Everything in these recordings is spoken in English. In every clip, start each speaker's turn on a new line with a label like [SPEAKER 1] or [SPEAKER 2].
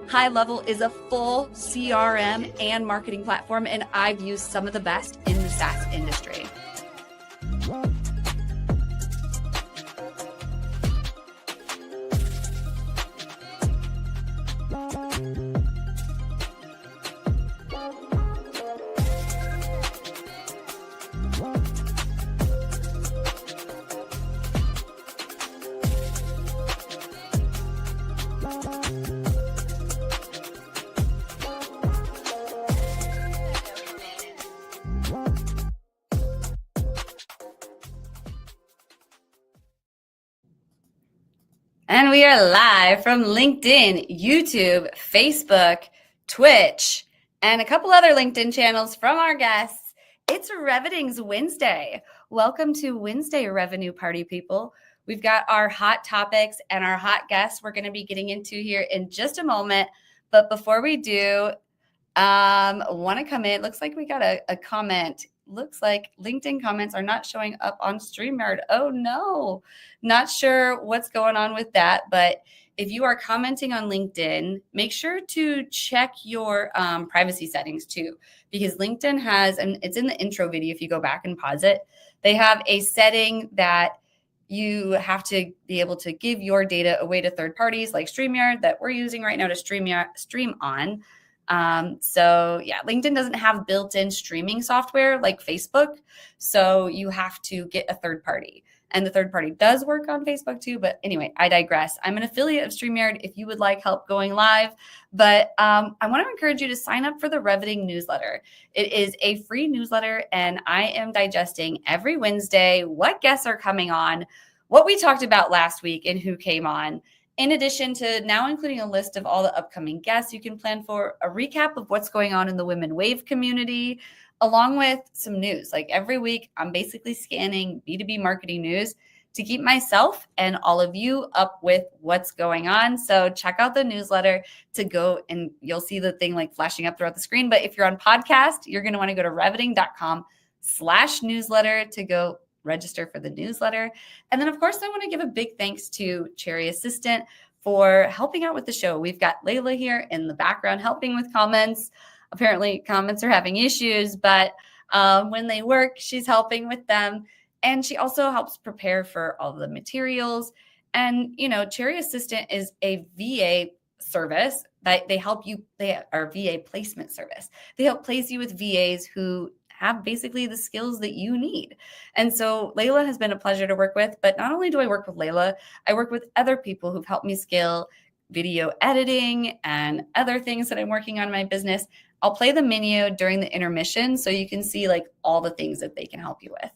[SPEAKER 1] High Level is a full CRM and marketing platform, and I've used some of the best in the SaaS industry. And we are live from LinkedIn, YouTube, Facebook, Twitch, and a couple other LinkedIn channels from our guests. It's Reveting's Wednesday. Welcome to Wednesday, Revenue Party people. We've got our hot topics and our hot guests we're going to be getting into here in just a moment. But before we do, want to come in. Looks like we got a comment. Looks like LinkedIn comments are not showing up on StreamYard. Oh no, not sure what's going on with that. But if you are commenting on LinkedIn, make sure to check your privacy settings too, because LinkedIn has, and it's in the intro video if you go back and pause it, they have a setting that you have to be able to give your data away to third parties like StreamYard that we're using right now to stream on. So yeah, LinkedIn doesn't have built-in streaming software like Facebook. So you have to get a third party, and the third party does work on Facebook too. But anyway, I digress. I'm an affiliate of StreamYard if you would like help going live, but, I want to encourage you to sign up for the Reveting newsletter. It is a free newsletter, and I am digesting every Wednesday what guests are coming on, what we talked about last week, and who came on. In addition to now including a list of all the upcoming guests you can plan for, a recap of what's going on in the Women Wave community, along with some news. Like every week, I'm basically scanning B2B marketing news to keep myself and all of you up with what's going on. So check out the newsletter to go, and you'll see the thing like flashing up throughout the screen. But if you're on podcast, you're going to want to go to reveting.com/newsletter to go register for the newsletter. And then, of course, I want to give a big thanks to Cherry Assistant for helping out with the show. We've got Layla here in the background helping with comments. Apparently, comments are having issues, but when they work, she's helping with them. And she also helps prepare for all the materials. And, you know, Cherry Assistant is a VA service that they are VA placement service. They help place you with VAs who have basically the skills that you need. And so Layla has been a pleasure to work with, but not only do I work with Layla, I work with other people who've helped me scale video editing and other things that I'm working on in my business. I'll play the menu during the intermission so you can see like all the things that they can help you with.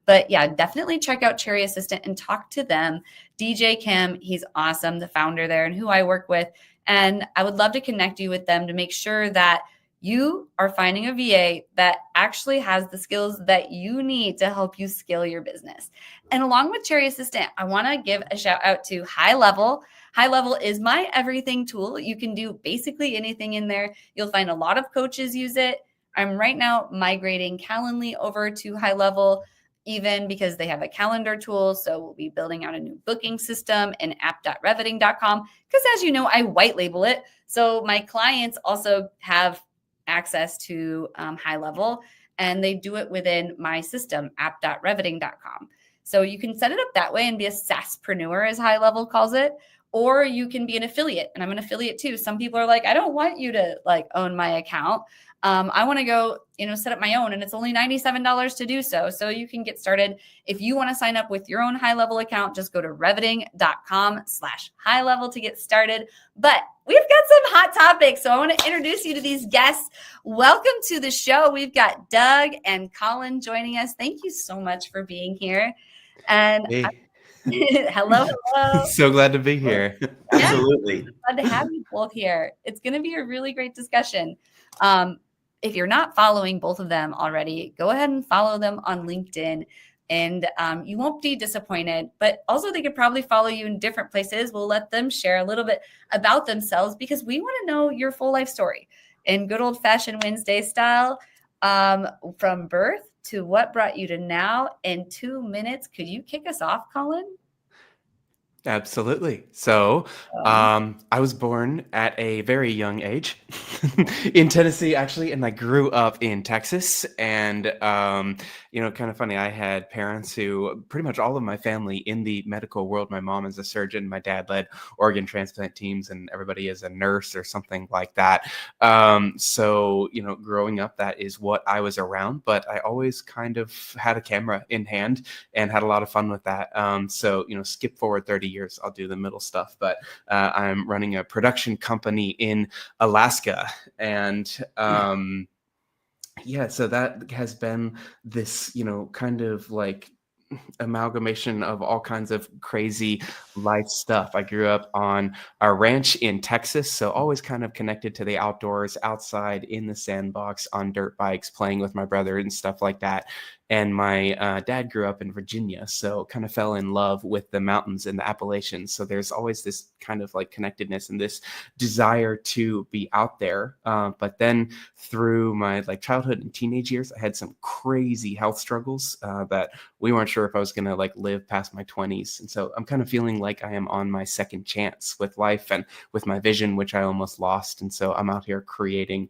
[SPEAKER 1] But yeah, definitely check out Cherry Assistant and talk to them. DJ Kim, he's awesome, the founder there and who I work with. And I would love to connect you with them to make sure that you are finding a VA that actually has the skills that you need to help you scale your business. And along with Cherry Assistant, I want to give a shout out to High Level. High Level is my everything tool. You can do basically anything in there. You'll find a lot of coaches use it. I'm right now migrating Calendly over to High Level, even because they have a calendar tool. So we'll be building out a new booking system in app.reveting.com because, as you know, I white label it. So my clients also have access to High Level, and they do it within my system, app.reveting.com. So you can set it up that way and be a SaaSpreneur, as High Level calls it, or you can be an affiliate. And I'm an affiliate too. Some people are like, I don't want you to like own my account. I want to go, set up my own, and it's only $97 to do so. So you can get started. If you want to sign up with your own high level account, just go to reveting.com/high level to get started. But we've got some hot topics. So I want to introduce you to these guests. Welcome to the show. We've got Doug and Collin joining us. Thank you so much for being here. And
[SPEAKER 2] Hey.
[SPEAKER 1] hello.
[SPEAKER 2] So glad to be here.
[SPEAKER 3] Absolutely.
[SPEAKER 1] Glad to have you both here. It's going to be a really great discussion. If you're not following both of them already, go ahead and follow them on LinkedIn, and you won't be disappointed. But also, they could probably follow you in different places. We'll let them share a little bit about themselves because we want to know your full life story in good old-fashioned WinsDay style, from birth to what brought you to now in 2 minutes. Could you kick us off, Collin?
[SPEAKER 2] Absolutely. So I was born at a very young age in Tennessee, actually, and I grew up in Texas. And, kind of funny, I had parents who pretty much all of my family in the medical world. My mom is a surgeon. My dad led organ transplant teams, and everybody is a nurse or something like that. So, growing up, that is what I was around. But I always kind of had a camera in hand and had a lot of fun with that. So, skip forward 30 years, I'll do the middle stuff, but I'm running a production company in Alaska, and so that has been this, kind of like amalgamation of all kinds of crazy life stuff. I grew up on a ranch in Texas, so always kind of connected to the outdoors, outside in the sandbox on dirt bikes, playing with my brother and stuff like that. And my dad grew up in Virginia, so kind of fell in love with the mountains and the Appalachians. So there's always this kind of like connectedness and this desire to be out there. But then through my childhood and teenage years, I had some crazy health struggles that we weren't sure if I was going to live past my 20s. And so I'm kind of feeling like I am on my second chance with life and with my vision, which I almost lost. And so I'm out here creating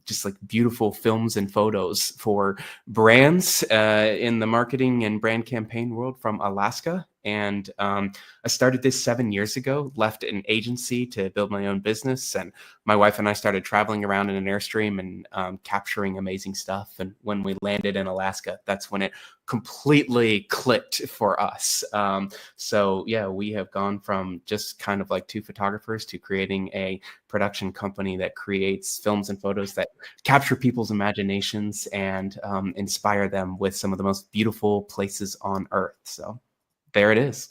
[SPEAKER 2] just beautiful films and photos for brands in the marketing and brand campaign world from Alaska. And I started this 7 years ago, left an agency to build my own business. And my wife and I started traveling around in an Airstream and capturing amazing stuff. And when we landed in Alaska, that's when it completely clicked for us. So we have gone from just kind of two photographers to creating a production company that creates films and photos that capture people's imaginations and inspire them with some of the most beautiful places on earth. So there it is.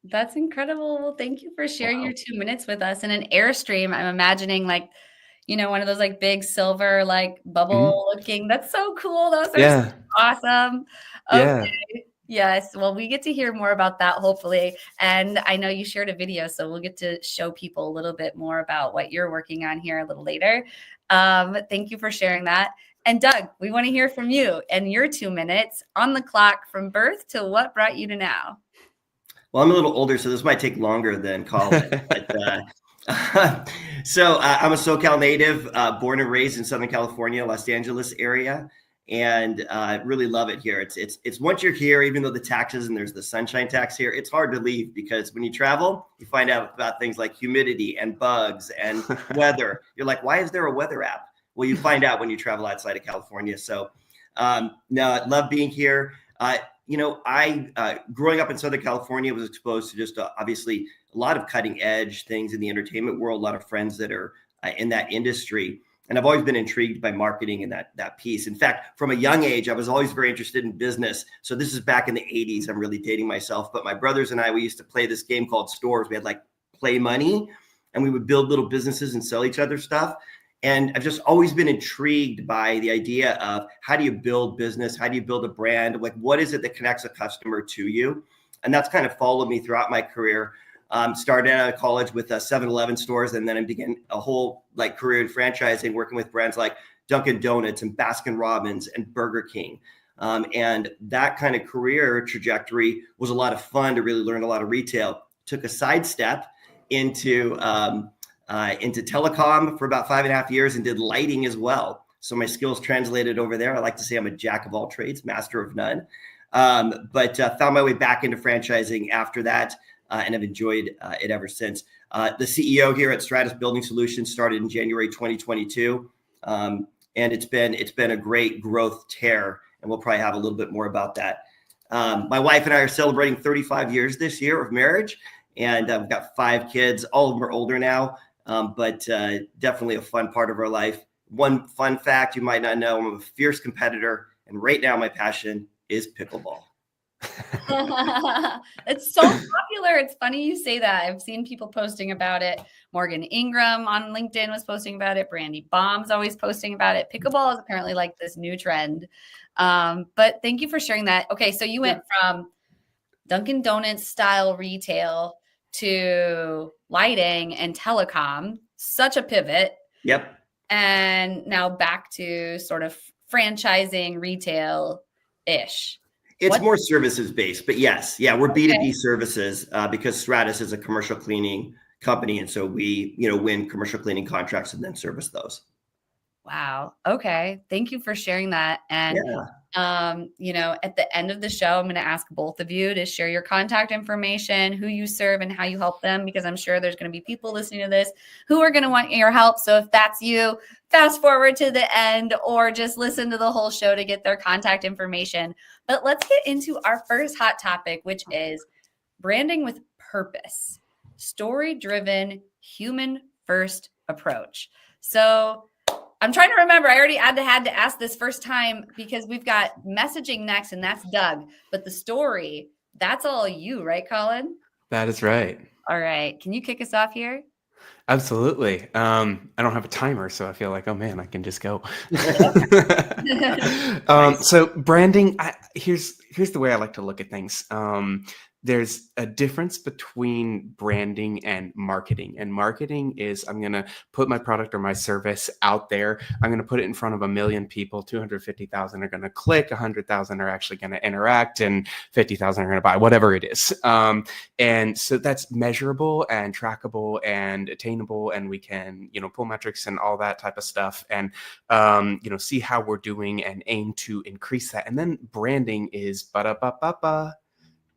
[SPEAKER 1] That's incredible. Well, thank you for sharing your 2 minutes with us. In an Airstream, I'm imagining one of those big silver bubble looking. That's so cool. Those are so awesome. Okay. Yeah. Yes. Well, we get to hear more about that, hopefully. And I know you shared a video, so we'll get to show people a little bit more about what you're working on here a little later. Thank you for sharing that. And Doug, we want to hear from you and your 2 minutes on the clock from birth to what brought you to now.
[SPEAKER 3] Well, I'm a little older, so this might take longer than Collin. So I'm a SoCal native, born and raised in Southern California, Los Angeles area, and really love it here. It's once you're here, even though the taxes and there's the sunshine tax here, it's hard to leave because when you travel, you find out about things like humidity and bugs and weather. You're like, why is there a weather app? Well, you find out when you travel outside of California. So no, I love being here. I growing up in Southern California was exposed to just obviously a lot of cutting edge things in the entertainment world, a lot of friends that are in that industry. And I've always been intrigued by marketing and that piece. In fact, from a young age, I was always very interested in business. So this is back in the 80s. I'm really dating myself. But my brothers and I, we used to play this game called Stores. We had Play Money, and we would build little businesses and sell each other stuff. And I've just always been intrigued by the idea of how do you build business? How do you build a brand? What is it that connects a customer to you? And that's kind of followed me throughout my career. Started out of college with 7-Eleven stores, and then I began a whole career in franchising, working with brands like Dunkin' Donuts and Baskin Robbins and Burger King. And that kind of career trajectory was a lot of fun to really learn a lot of retail. Took a sidestep into telecom for about 5.5 years and did lighting as well. So my skills translated over there. I like to say I'm a jack of all trades, master of none. But found my way back into franchising after that, and have enjoyed it ever since. The CEO here at Stratus Building Solutions started in January 2022. and it's been a great growth tear, and we'll probably have a little bit more about that. My wife and I are celebrating 35 years this year of marriage, and we've got 5 kids. All of them are older now, but definitely a fun part of our life. One fun fact you might not know, I'm a fierce competitor, and right now my passion is pickleball.
[SPEAKER 1] It's so popular. It's funny you say that. I've seen people posting about it. Morgan Ingram on LinkedIn was posting about it. Brandy Baum's always posting about it. Pickleball is apparently like this new trend. But thank you for sharing that. Okay, so you went from Dunkin' Donuts style retail to lighting and telecom. Such a pivot.
[SPEAKER 3] Yep.
[SPEAKER 1] And now back to sort of franchising retail-ish.
[SPEAKER 3] It's more services based, but yes, yeah, we're B2B services because Stratus is a commercial cleaning company, and so we, win commercial cleaning contracts and then service those.
[SPEAKER 1] Wow. Okay. Thank you for sharing that. And at the end of the show, I'm going to ask both of you to share your contact information, who you serve, and how you help them, because I'm sure there's going to be people listening to this who are going to want your help. So if that's you, fast forward to the end or just listen to the whole show to get their contact information. But let's get into our first hot topic, which is branding with purpose, story-driven, human-first approach. So I'm trying to remember. I already had to ask this first time because we've got messaging next, and that's Doug. But the story, that's all you, right, Collin?
[SPEAKER 2] That is right.
[SPEAKER 1] All right. Can you kick us off here?
[SPEAKER 2] Absolutely. I don't have a timer, so I feel like, oh man, I can just go. So branding, here's the way I like to look at things. There's a difference between branding and marketing. And marketing is, I'm going to put my product or my service out there. I'm going to put it in front of 1 million people. 250,000 are going to click, 100,000 are actually going to interact, and 50,000 are going to buy, whatever it is. And so that's measurable and trackable and attainable. And we can, pull metrics and all that type of stuff and, see how we're doing and aim to increase that. And then branding is ba-da-ba-ba-ba.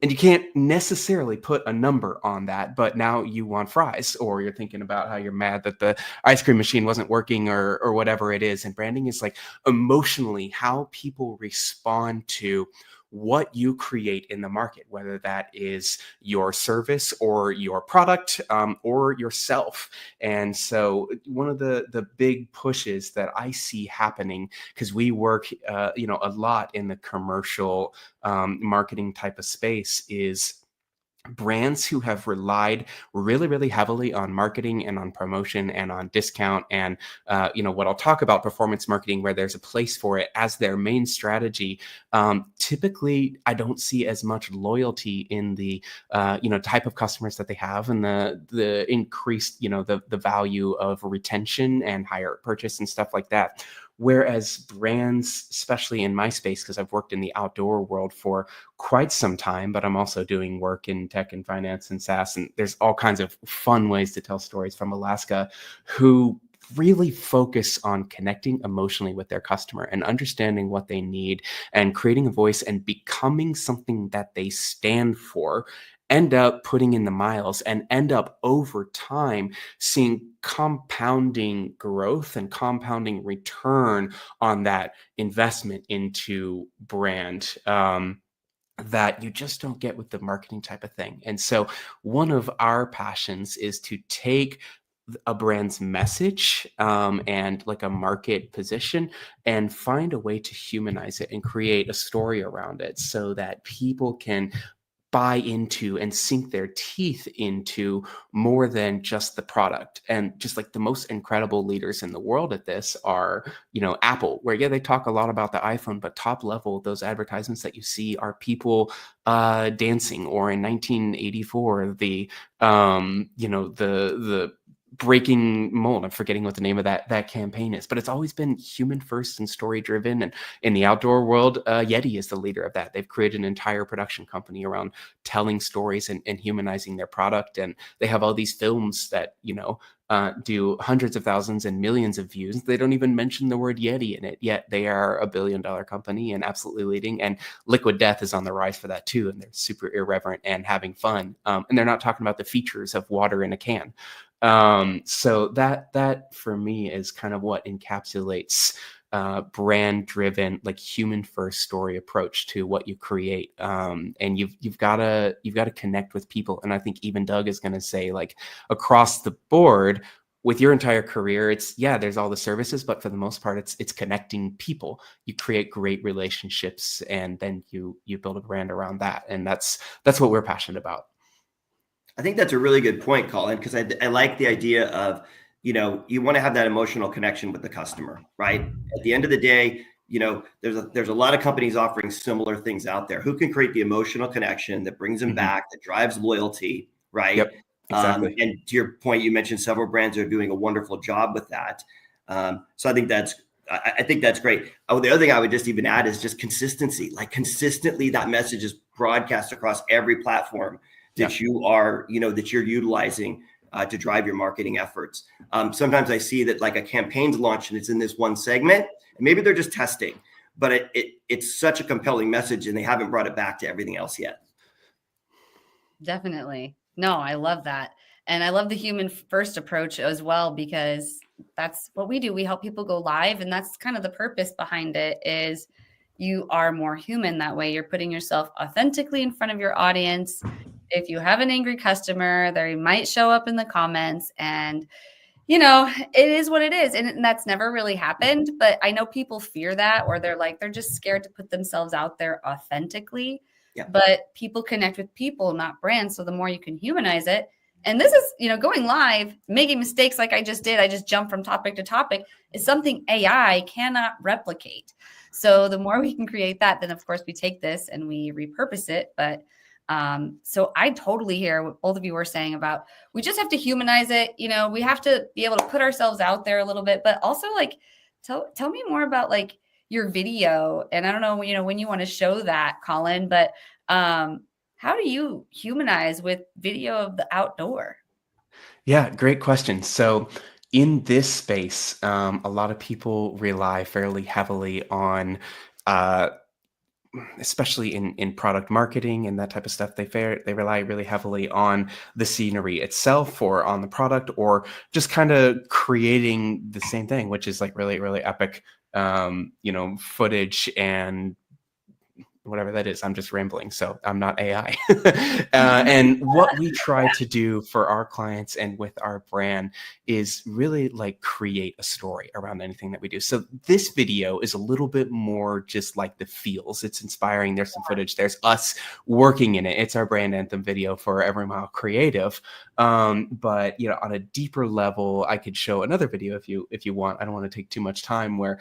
[SPEAKER 2] And you can't necessarily put a number on that, but now you want fries, or you're thinking about how you're mad that the ice cream machine wasn't working or whatever it is. And branding is like emotionally how people respond to what you create in the market, whether that is your service or your product or yourself. And so one of the big pushes that I see happening, because we work a lot in the commercial marketing type of space, is brands who have relied really, really heavily on marketing and on promotion and on discount and, what I'll talk about, performance marketing, where there's a place for it as their main strategy. Typically, I don't see as much loyalty in the, type of customers that they have and the increased, the value of retention and higher purchase and stuff like that. Whereas brands, especially in my space, because I've worked in the outdoor world for quite some time, but I'm also doing work in tech and finance and SaaS, and there's all kinds of fun ways to tell stories from Alaska, who really focus on connecting emotionally with their customer and understanding what they need and creating a voice and becoming something that they stand for, end up putting in the miles and end up over time seeing compounding growth and compounding return on that investment into brand. That you just don't get with the marketing type of thing. And so one of our passions is to take a brand's message and like a market position and find a way to humanize it and create a story around it so that people can buy into and sink their teeth into more than just the product. And just like the most incredible leaders in the world at this are, Apple, where they talk a lot about the iPhone, but top level, those advertisements that you see are people dancing, or in 1984, the breaking mold. I'm forgetting what the name of that campaign is, but it's always been human first and story driven. And in the outdoor world, Yeti is the leader of that. They've created an entire production company around telling stories and humanizing their product. And they have all these films that, do hundreds of thousands and millions of views. They don't even mention the word Yeti in it, yet they are a $1 billion company and absolutely leading. And Liquid Death is on the rise for that too. And they're super irreverent and having fun. And they're not talking about the features of water in a can. So that for me is kind of what encapsulates brand driven, like human first story approach to what you create. And you've got to connect with people. And I think even Doug is going to say, like, across the board with your entire career, there's all the services, but for the most part, it's connecting people. You create great relationships, and then you build a brand around that. And that's what we're passionate about.
[SPEAKER 3] I think that's a really good point, Collin, because I like the idea of, you want to have that emotional connection with the customer, right? At the end of the day, there's a lot of companies offering similar things out there. Who can create the emotional connection that brings them back, that drives loyalty, right?
[SPEAKER 2] Yep, exactly.
[SPEAKER 3] And to your point, you mentioned several brands are doing a wonderful job with that. So I think that's great. Oh, the other thing I would just even add is just consistency. Like, consistently, that message is broadcast across every platform that you are, that you're utilizing to drive your marketing efforts. Sometimes I see that, like, a campaign's launched and it's in this one segment, and maybe they're just testing, but it's such a compelling message and they haven't brought it back to everything else yet.
[SPEAKER 1] Definitely. No, I love that. And I love the human first approach as well, because that's what we do. We help people go live. And that's kind of the purpose behind it, is you are more human that way. You're putting yourself authentically in front of your audience. If you have an angry customer, they might show up in the comments, and it is what it is. And that's never really happened. But I know people fear that, or they're just scared to put themselves out there authentically.
[SPEAKER 3] Yeah.
[SPEAKER 1] But people connect with people, not brands. So the more you can humanize it, and this is, going live, making mistakes like I just did, I just jumped from topic to topic, is something AI cannot replicate. So the more we can create that, then of course we take this and we repurpose it. But so I totally hear what both of you were saying about, we just have to humanize it. We have to be able to put ourselves out there a little bit, but also, like, tell me more about, like, your video. And I don't know, when you want to show that, Collin, but how do you humanize with video of the outdoor?
[SPEAKER 2] Yeah, great question. So in this space, a lot of people rely fairly heavily on, especially in product marketing and that type of stuff, they rely really heavily on the scenery itself, or on the product, or just kind of creating the same thing, which is like really, really epic, footage and whatever that is. I'm just rambling, so I'm not AI. And what we try to do for our clients and with our brand is really, like, create a story around anything that we do. So this video is a little bit more just like the feels. It's inspiring. There's some footage. There's us working in it. It's our brand anthem video for Every Mile Creative. But on a deeper level, I could show another video if you want. I don't want to take too much time, where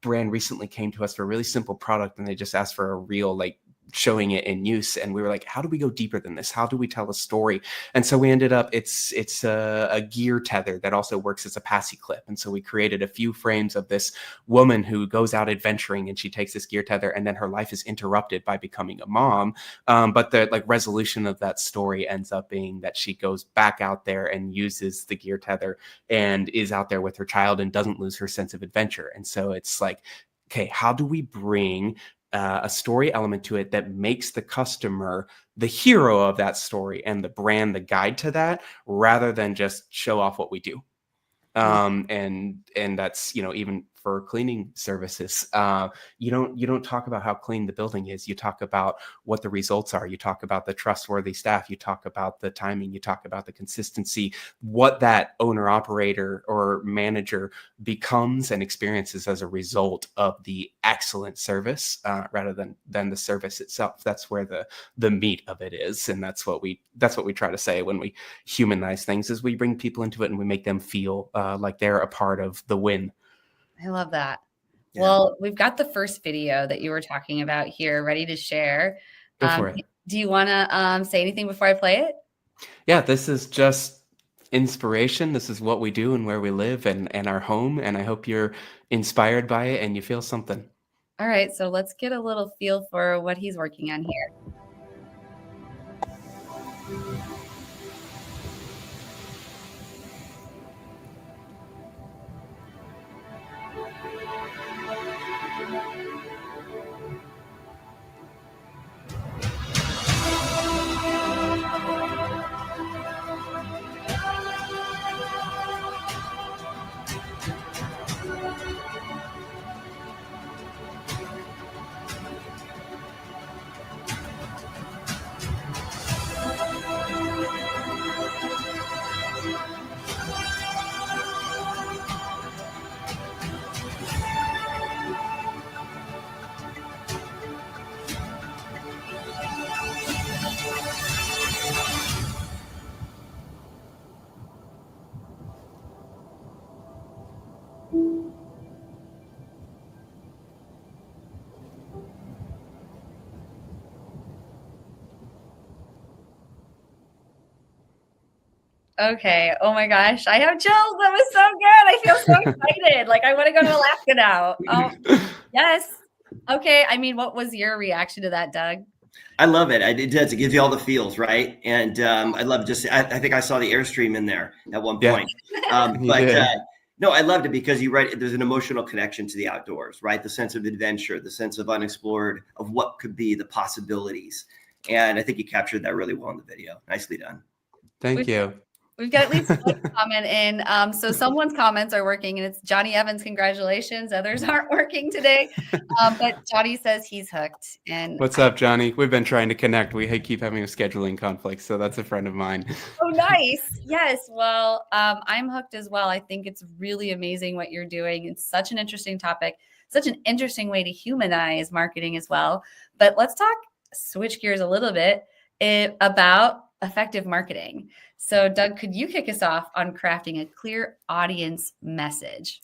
[SPEAKER 2] brand recently came to us for a really simple product, and they just asked for a reel, like, showing it in use. And we were like, how do we go deeper than this? How do we tell a story? And so we ended up, it's a gear tether that also works as a passy clip. And so we created a few frames of this woman who goes out adventuring, and she takes this gear tether, and then her life is interrupted by becoming a mom. But the, like, resolution of that story ends up being that she goes back out there and uses the gear tether and is out there with her child and doesn't lose her sense of adventure. And so it's like, okay, how do we bring a story element to it that makes the customer the hero of that story and the brand the guide to that, rather than just show off what we do? And that's, even for cleaning services, you don't talk about how clean the building is. You talk about what the results are. You talk about the trustworthy staff. You talk about the timing. You talk about the consistency, what that owner, operator, or manager becomes and experiences as a result of the excellent service, rather than the service itself. That's where the meat of it is. And that's what we try to say when we humanize things, is we bring people into it and we make them feel like they're a part of the win.
[SPEAKER 1] I love that.
[SPEAKER 3] Yeah.
[SPEAKER 1] Well, we've got the first video that you were talking about here ready to share.
[SPEAKER 2] Go for it.
[SPEAKER 1] Do you want to say anything before I play it?
[SPEAKER 2] Yeah, this is just inspiration. This is what we do and where we live and our home. And I hope you're inspired by it and you feel something.
[SPEAKER 1] All right, so let's get a little feel for what he's working on here. Okay. Oh my gosh. I have chills. That was so good. I feel so excited. Like I want to go to Alaska now. Oh, yes. Okay. I mean, what was your reaction to that, Doug?
[SPEAKER 3] I love it. It does. It gives you all the feels, right? And I love just, I think I saw the Airstream in there at one point. No, I loved it because there's an emotional connection to the outdoors, right? The sense of adventure, the sense of unexplored, of what could be the possibilities. And I think you captured that really well in the video. Nicely done.
[SPEAKER 2] Thank you.
[SPEAKER 1] We've got at least one comment in. So someone's comments are working, and it's Johnny Evans. Congratulations. Others aren't working today. But Johnny says he's hooked. And
[SPEAKER 2] what's up, Johnny? We've been trying to connect. We keep having a scheduling conflict. So that's a friend of mine.
[SPEAKER 1] Oh, nice. Yes. Well, I'm hooked as well. I think it's really amazing what you're doing. It's such an interesting topic, such an interesting way to humanize marketing as well. But let's switch gears a little bit about effective marketing. So, Doug, could you kick us off on crafting a clear audience message?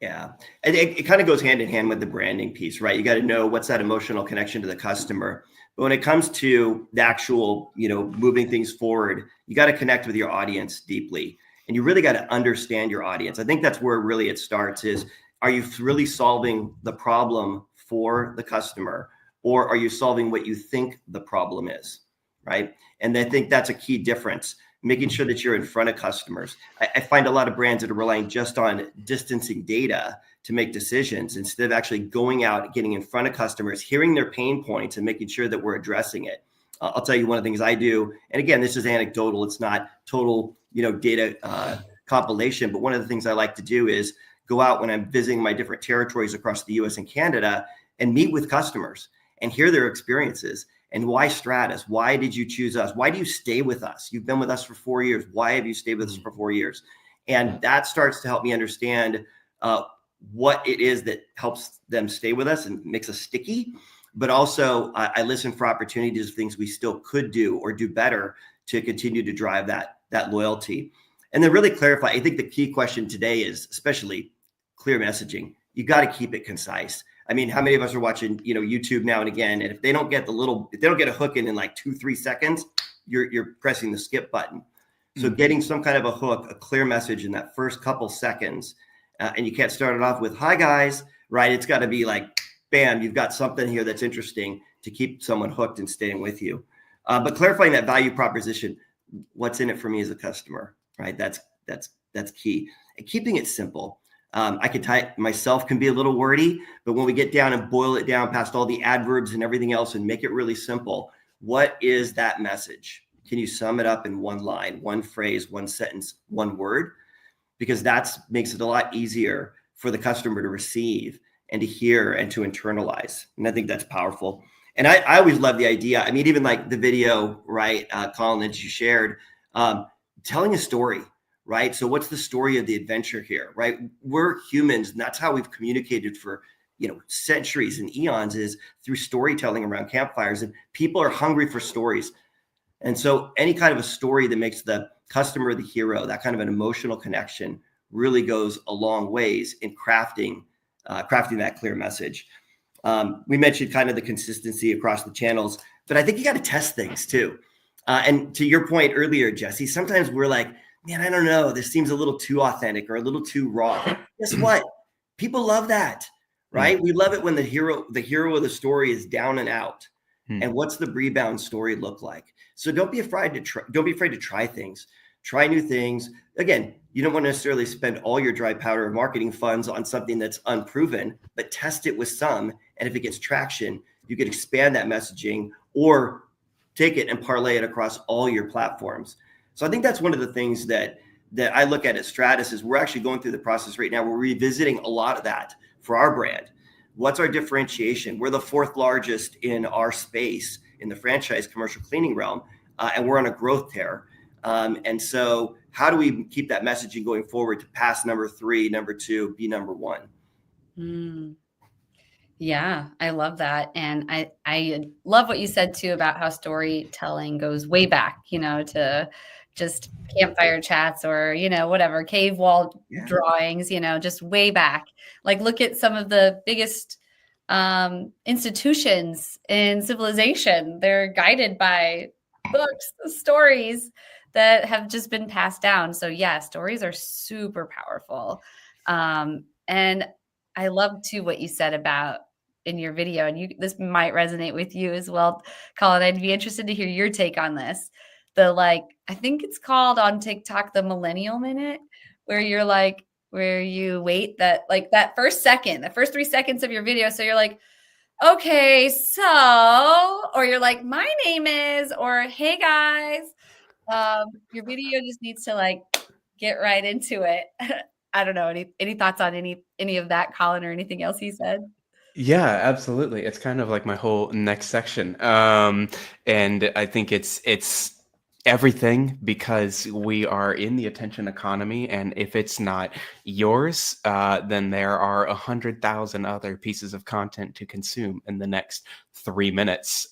[SPEAKER 3] Yeah, it kind of goes hand in hand with the branding piece, right? You got to know what's that emotional connection to the customer. But when it comes to the actual, moving things forward, you got to connect with your audience deeply, and you really got to understand your audience. I think that's where really it starts is, are you really solving the problem for the customer, or are you solving what you think the problem is, right? And I think that's a key difference. Making sure that you're in front of customers. I find a lot of brands that are relying just on distancing data to make decisions instead of actually going out, getting in front of customers, hearing their pain points and making sure that we're addressing it. I'll tell you one of the things I do, and again, this is anecdotal. It's not total, data compilation, but one of the things I like to do is go out when I'm visiting my different territories across the US and Canada and meet with customers and hear their experiences. And why Stratus? Why did you choose us? Why do you stay with us? You've been with us for 4 years. Why have you stayed with us for 4 years? And that starts to help me understand what it is that helps them stay with us and makes us sticky. But also I listen for opportunities of things we still could do or do better to continue to drive that loyalty. And then really clarify. I think the key question today is especially clear messaging. You got to keep it concise. I mean, how many of us are watching, YouTube now and again, and if they don't get a hook in like 2-3 seconds, you're pressing the skip button. So getting some kind of a hook, a clear message in that first couple seconds, and you can't start it off with "Hi guys," right? It's got to be like, bam, you've got something here that's interesting to keep someone hooked and staying with you. But clarifying that value proposition, what's in it for me as a customer, right? That's key. And keeping it simple. I could myself can be a little wordy, but when we get down and boil it down past all the adverbs and everything else and make it really simple, what is that message? Can you sum it up in one line, one phrase, one sentence, one word? Because that makes it a lot easier for the customer to receive and to hear and to internalize. And I think that's powerful. And I always love the idea. I mean, even like the video, right, Collin, that you shared, telling a story. Right. So what's the story of the adventure here? Right. We're humans, and that's how we've communicated for, centuries and eons, is through storytelling around campfires. And people are hungry for stories. And so any kind of a story that makes the customer the hero, that kind of an emotional connection, really goes a long ways in crafting that clear message. We mentioned kind of the consistency across the channels, but I think you got to test things too. And to your point earlier, Jesse, sometimes we're like, man, I don't know, this seems a little too authentic or a little too raw. Guess what? People love that, right? We love it when the hero of the story is down and out. And what's the rebound story look like? So don't be afraid to try things. Try new things. Again, you don't want to necessarily spend all your dry powder of marketing funds on something that's unproven, but test it with some. And if it gets traction, you can expand that messaging or take it and parlay it across all your platforms. So I think that's one of the things that I look at Stratus is we're actually going through the process right now. We're revisiting a lot of that for our brand. What's our differentiation? We're the 4th largest in our space in the franchise commercial cleaning realm, and we're on a growth tear. And so how do we keep that messaging going forward to pass number 3, number 2, be number 1?
[SPEAKER 1] Yeah, I love that. And I love what you said too about how storytelling goes way back, to just campfire chats or, whatever, cave wall drawings, just way back. Like look at some of the biggest institutions in civilization. They're guided by books, stories that have just been passed down. So yeah, stories are super powerful. And I love too what you said about in your video, and this might resonate with you as well, Collin. I'd be interested to hear your take on this. I think it's called on TikTok the Millennial Minute, where you wait that first second, the first 3 seconds of your video. So you're like, okay, so, or you're like, my name is, or hey guys, your video just needs to get right into it. I don't know. Any thoughts on any of that, Collin, or anything else he said?
[SPEAKER 2] Yeah, absolutely. It's kind of like my whole next section. And I think it's everything, because we are in the attention economy, and if it's not yours, then there are 100,000 other pieces of content to consume in the next 3 minutes.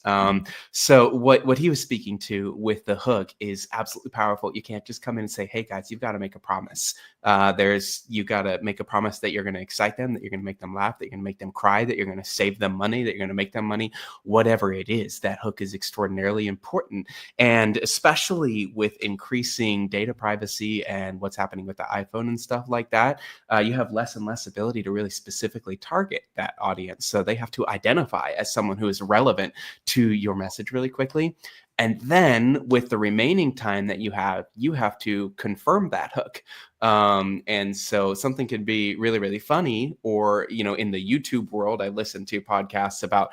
[SPEAKER 2] So what he was speaking to with the hook is absolutely powerful. You can't just come in and say, hey guys, you've got to make a promise. You got to make a promise that you're going to excite them, that you're going to make them laugh, that you're going to make them cry, that you're going to save them money, that you're going to make them money, whatever it is. That hook is extraordinarily important. And especially with increasing data privacy and what's happening with the iPhone and stuff like that, you have less and less ability to really specifically target that audience. So they have to identify as someone who is relevant to your message really quickly. And then with the remaining time that you have to confirm that hook. And so something could be really, really funny, or, in the YouTube world, I listen to podcasts about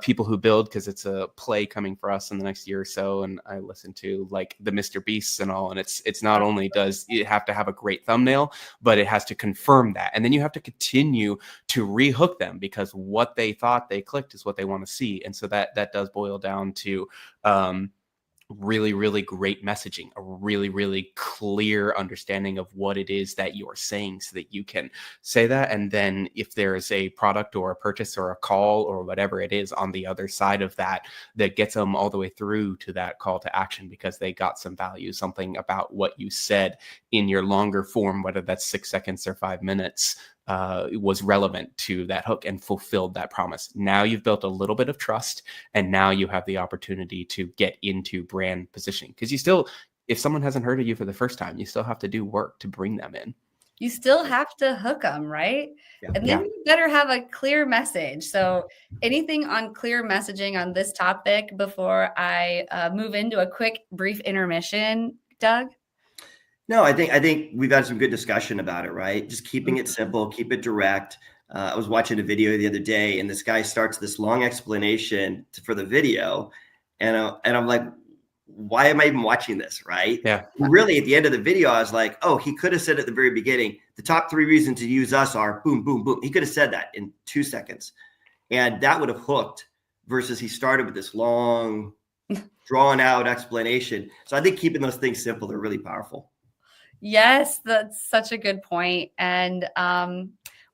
[SPEAKER 2] people who build, because it's a play coming for us in the next year or so. And I listen to like the Mr. Beasts and all. And it's not only does it have to have a great thumbnail, but it has to confirm that. And then you have to continue to rehook them, because what they thought they clicked is what they want to see. And so that does boil down to really, really great messaging, a really, really clear understanding of what it is that you're saying, so that you can say that. And then if there's a product or a purchase or a call or whatever it is on the other side of that, that gets them all the way through to that call to action, because they got some value, something about what you said in your longer form, whether that's 6 seconds or 5 minutes, was relevant to that hook and fulfilled that promise. Now you've built a little bit of trust, and now you have the opportunity to get into brand positioning, because if someone hasn't heard of you for the first time, you still have to do work to bring them in.
[SPEAKER 1] You still have to hook them, right?
[SPEAKER 3] Yeah.
[SPEAKER 1] And then you better have a clear message. So anything on clear messaging on this topic before I move into a quick brief intermission, Doug?
[SPEAKER 3] No, I think we've had some good discussion about it, right? Just keeping it simple, keep it direct. I was watching a video the other day, and this guy starts this long explanation for the video, and I'm like, why am I even watching this, right?
[SPEAKER 2] Yeah.
[SPEAKER 3] Really, at the end of the video, I was like, oh, he could have said at the very beginning, the top 3 reasons to use us are boom, boom, boom. He could have said that in 2 seconds, and that would have hooked, versus he started with this long, drawn out explanation. So I think keeping those things simple are really powerful.
[SPEAKER 1] Yes, that's such a good point. And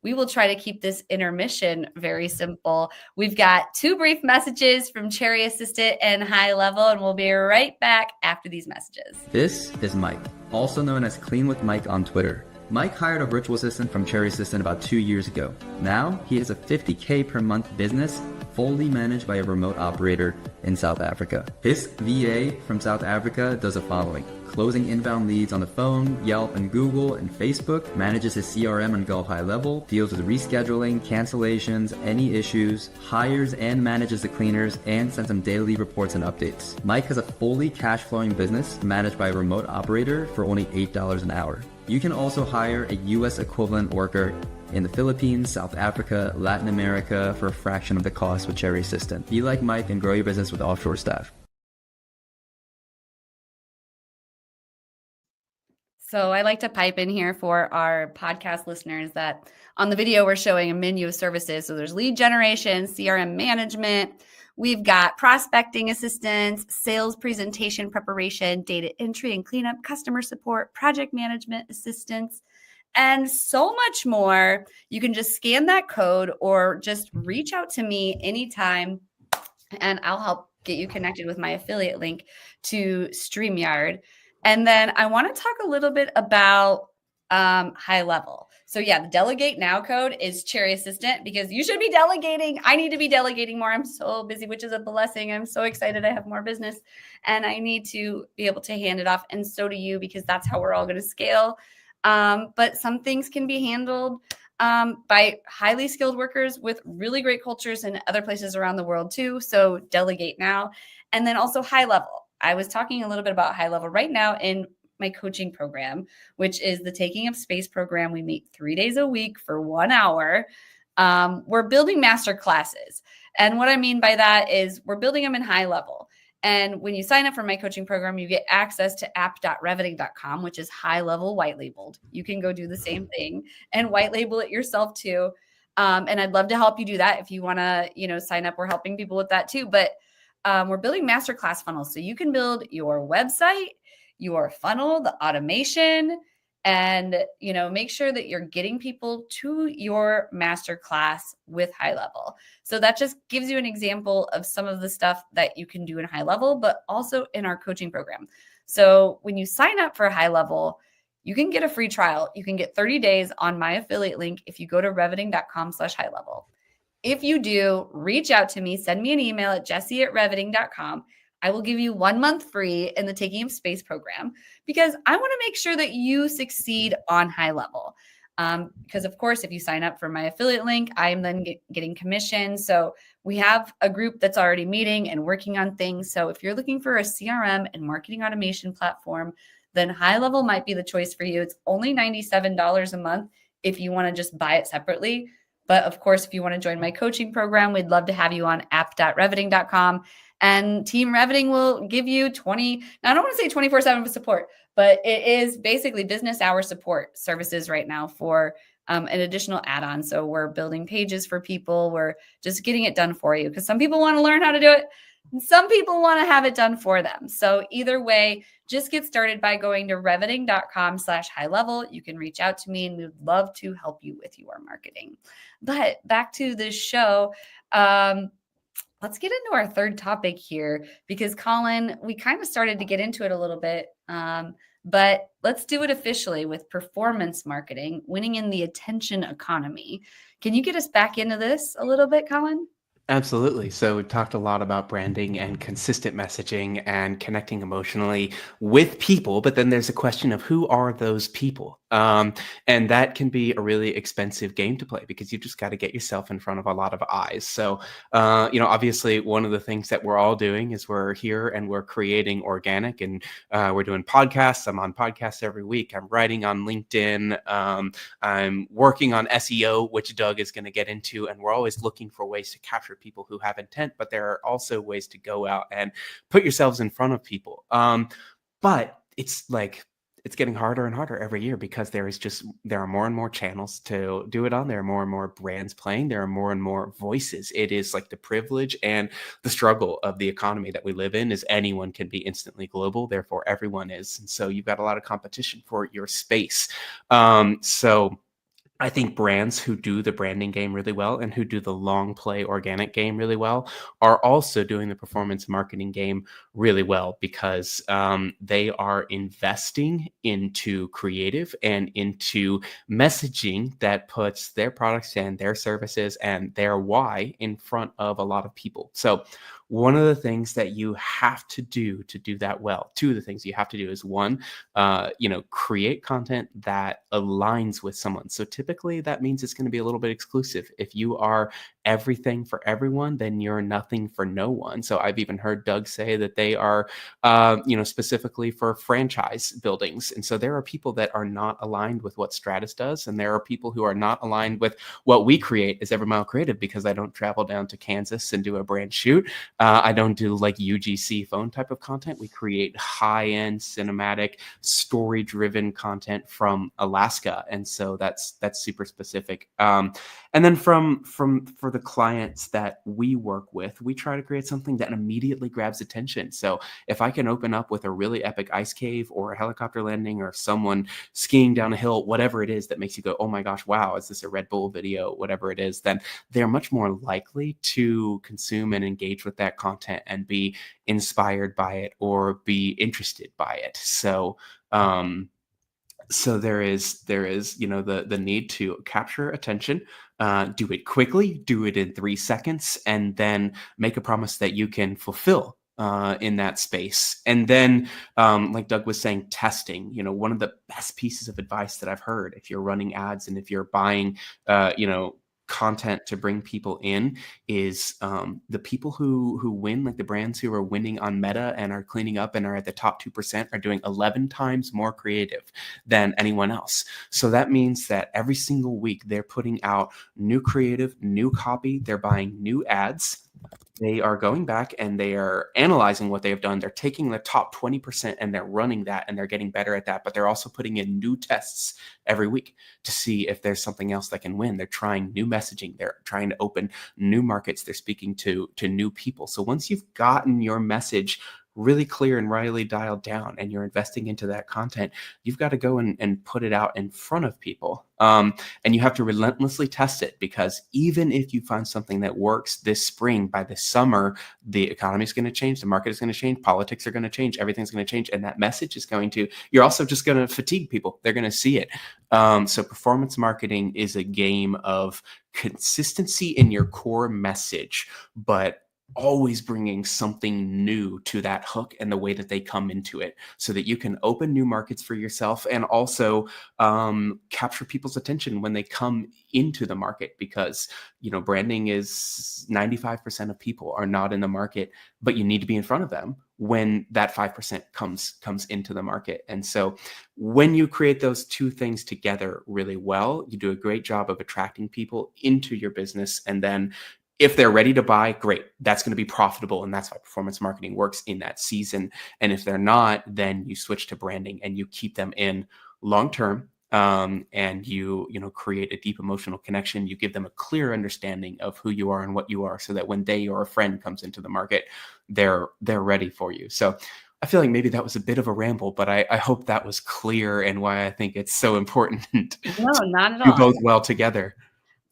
[SPEAKER 1] we will try to keep this intermission very simple. We've got 2 brief messages from Cherry Assistant and High Level, and we'll be right back after these messages.
[SPEAKER 4] This is Mike, also known as Clean with Mike on Twitter. Mike hired a virtual assistant from Cherry Assistant about 2 years ago. Now he has a $50K per month business, fully managed by a remote operator in South Africa. His VA from South Africa does the following: closing inbound leads on the phone, Yelp and Google and Facebook, manages his CRM on Go High Level, deals with rescheduling, cancellations, any issues, hires and manages the cleaners, and sends them daily reports and updates. Mike has a fully cash flowing business managed by a remote operator for only $8 an hour. You can also hire a US equivalent worker in the Philippines, South Africa, Latin America for a fraction of the cost with Cherry Assistant. Be like Mike and grow your business with offshore staff.
[SPEAKER 1] So I like to pipe in here for our podcast listeners that on the video, we're showing a menu of services. So there's lead generation, CRM management. We've got prospecting assistance, sales presentation preparation, data entry and cleanup, customer support, project management assistance, and so much more. You can just scan that code or just reach out to me anytime, and I'll help get you connected with my affiliate link to StreamYard. And then I want to talk a little bit about high level. So yeah, the delegate now code is Cherry Assistant, because you should be delegating. I need to be delegating more. I'm so busy, which is a blessing. I'm so excited I have more business and I need to be able to hand it off. And so do you, because that's how we're all going to scale. But some things can be handled by highly skilled workers with really great cultures in other places around the world too. So delegate now. And then also high level. I was talking a little bit about high level right now in my coaching program, which is the Taking Up Space program. We meet 3 days a week for 1 hour. We're building master classes. And what I mean by that is we're building them in high level. And when you sign up for my coaching program, you get access to app.reveting.com, which is high level white labeled. You can go do the same thing and white label it yourself too. And I'd love to help you do that. If you want to, sign up, we're helping people with that too. But we're building masterclass funnels. So you can build your website, your funnel, the automation, and make sure that you're getting people to your masterclass with high level. So that just gives you an example of some of the stuff that you can do in high level, but also in our coaching program. So when you sign up for high level, you can get a free trial. You can get 30 days on my affiliate link if you go to reveting.com/high level. If you do, reach out to me, send me an email at jessie@reveting.com. I will give you 1 month free in the Taking Up Space program, because I want to make sure that you succeed on high level. Because of course, if you sign up for my affiliate link, I am then getting commission. So we have a group that's already meeting and working on things. So if you're looking for a CRM and marketing automation platform, then high level might be the choice for you. It's only $97 a month if you want to just buy it separately. But of course, if you want to join my coaching program, we'd love to have you on app.reveting.com. And Team Reveting will give you I don't want to say 24/7 support, but it is basically business hour support services right now for an additional add-on. So we're building pages for people. We're just getting it done for you, because some people want to learn how to do it, and some people want to have it done for them. So either way, just get started by going to reveting.com/high level. You can reach out to me and we would love to help you with your marketing. But back to the show. Let's get into our third topic here, because Collin, we kind of started to get into it a little bit, but let's do it officially with performance marketing, winning in the attention economy. Can you get us back into this a little bit, Collin?
[SPEAKER 2] Absolutely. So we talked a lot about branding and consistent messaging and connecting emotionally with people, but then there's a question of who are those people? And that can be a really expensive game to play, because you just got to get yourself in front of a lot of eyes. So, obviously one of the things that we're all doing is we're here and we're creating organic, and we're doing podcasts. I'm on podcasts every week. I'm writing on LinkedIn. I'm working on SEO, which Doug is going to get into, and we're always looking for ways to capture people who have intent, but there are also ways to go out and put yourselves in front of people. But it's getting harder and harder every year, because there are more and more channels to do it on. There are more and more brands playing. There are more and more voices. It is like the privilege and the struggle of the economy that we live in is anyone can be instantly global. Therefore, everyone is. And so you've got a lot of competition for your space. So I think brands who do the branding game really well and who do the long play organic game really well are also doing the performance marketing game really well, because they are investing into creative and into messaging that puts their products and their services and their why in front of a lot of people. So one of the things that you have to do that well, two of the things you have to do is one, create content that aligns with someone. So typically that means it's going to be a little bit exclusive. If you are everything for everyone, then you're nothing for no one. So I've even heard Doug say that they are, specifically for franchise buildings. And so there are people that are not aligned with what Stratus does. And there are people who are not aligned with what we create as Every Mile Creative, because I don't travel down to Kansas and do a brand shoot. I don't do like UGC phone type of content. We create high-end cinematic story-driven content from Alaska. And so that's super specific. And then for the clients that we work with, we try to create something that immediately grabs attention. So if I can open up with a really epic ice cave or a helicopter landing or someone skiing down a hill, whatever it is that makes you go, oh my gosh, wow, is this a Red Bull video, whatever it is, then they're much more likely to consume and engage with that content and be inspired by it or be interested by it. So So there is, the need to capture attention, do it quickly, do it in 3 seconds, and then make a promise that you can fulfill in that space. And then, like Doug was saying, testing. One of the best pieces of advice that I've heard, if you're running ads and if you're buying, content to bring people in, is the people who win, like the brands who are winning on Meta and are cleaning up and are at the top 2%, are doing 11 times more creative than anyone else. So that means that every single week they're putting out new creative, new copy, they're buying new ads. They are going back and they are analyzing what they have done. They're taking the top 20% and they're running that and they're getting better at that. But they're also putting in new tests every week to see if there's something else that can win. They're trying new messaging. They're trying to open new markets. They're speaking to new people. So once you've gotten your message really clear and really dialed down and you're investing into that content, you've got to go and put it out in front of people. And you have to relentlessly test it, because even if you find something that works this spring, by this summer, the economy is going to change, the market is going to change, politics are going to change, everything's going to change, and that message is you're also just going to fatigue people. They're going to see it. So performance marketing is a game of consistency in your core message, but always bringing something new to that hook and the way that they come into it, so that you can open new markets for yourself and also capture people's attention when they come into the market. Because branding is 95% of people are not in the market, but you need to be in front of them when that 5% comes into the market. And so when you create those two things together really well, you do a great job of attracting people into your business. And then if they're ready to buy, great. That's going to be profitable. And that's why performance marketing works in that season. And if they're not, then you switch to branding and you keep them in long-term. And you create a deep emotional connection. You give them a clear understanding of who you are and what you are, so that when they or a friend comes into the market, they're ready for you. So I feel like maybe that was a bit of a ramble, but I hope that was clear, and why I think it's so important
[SPEAKER 1] No, not at
[SPEAKER 2] to do
[SPEAKER 1] all.
[SPEAKER 2] both well together.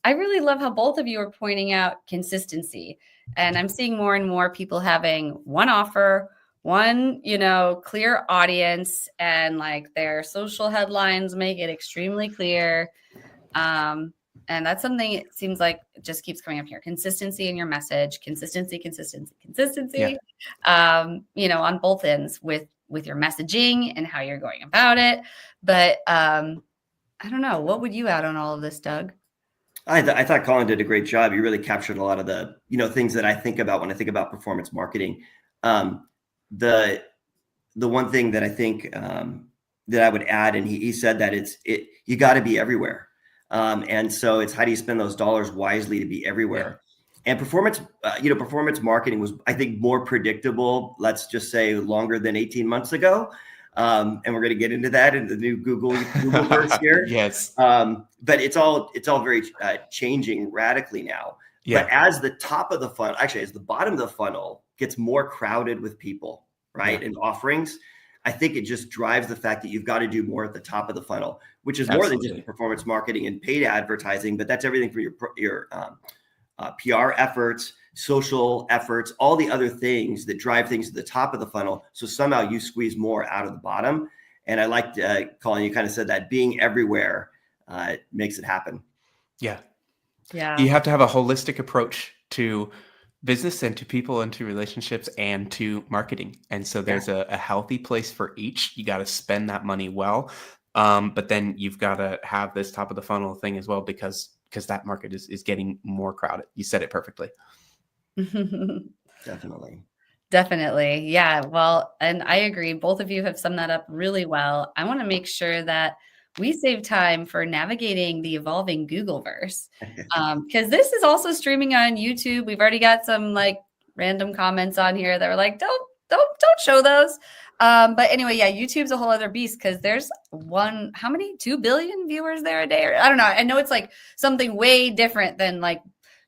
[SPEAKER 1] I really love how both of you are pointing out consistency. And I'm seeing more and more people having one offer, one, clear audience, and like their social headlines make it extremely clear. And that's something, it seems like it just keeps coming up here. Consistency in your message, consistency. Yeah. On both ends with your messaging and how you're going about it. But I don't know. What would you add on all of this, Doug?
[SPEAKER 3] I thought Collin did a great job. You really captured a lot of the, things that I think about when I think about performance marketing. The one thing that I think that I would add, and he said that you got to be everywhere. And so it's, how do you spend those dollars wisely to be everywhere? Yeah. And performance marketing was, I think, more predictable, let's just say, longer than 18 months ago. And we're going to get into that in the new Google verse here.
[SPEAKER 2] Yes.
[SPEAKER 3] But it's all very changing radically now. Yeah. But as the top of the funnel, actually, as the bottom of the funnel gets more crowded with people, right, and offerings, I think it just drives the fact that you've got to do more at the top of the funnel, which is more than just performance marketing and paid advertising, but that's everything from your PR efforts, social efforts, all the other things that drive things to the top of the funnel. So somehow you squeeze more out of the bottom. And I liked, Collin, you kind of said that being everywhere makes it happen.
[SPEAKER 2] Yeah.
[SPEAKER 1] Yeah.
[SPEAKER 2] You have to have a holistic approach to business and to people and to relationships and to marketing. And so there's a healthy place for each. You got to spend that money well. But then you've got to have this top of the funnel thing as well, because that market is getting more crowded. You said it perfectly.
[SPEAKER 3] Definitely.
[SPEAKER 1] Yeah. Well, and I agree. Both of you have summed that up really well. I want to make sure that we save time for navigating the evolving Googleverse, because this is also streaming on YouTube. We've already got some like random comments on here that were like, don't show those. But anyway, yeah, YouTube's a whole other beast, because there's 2 billion viewers there a day? Or I don't know. I know it's like something way different than like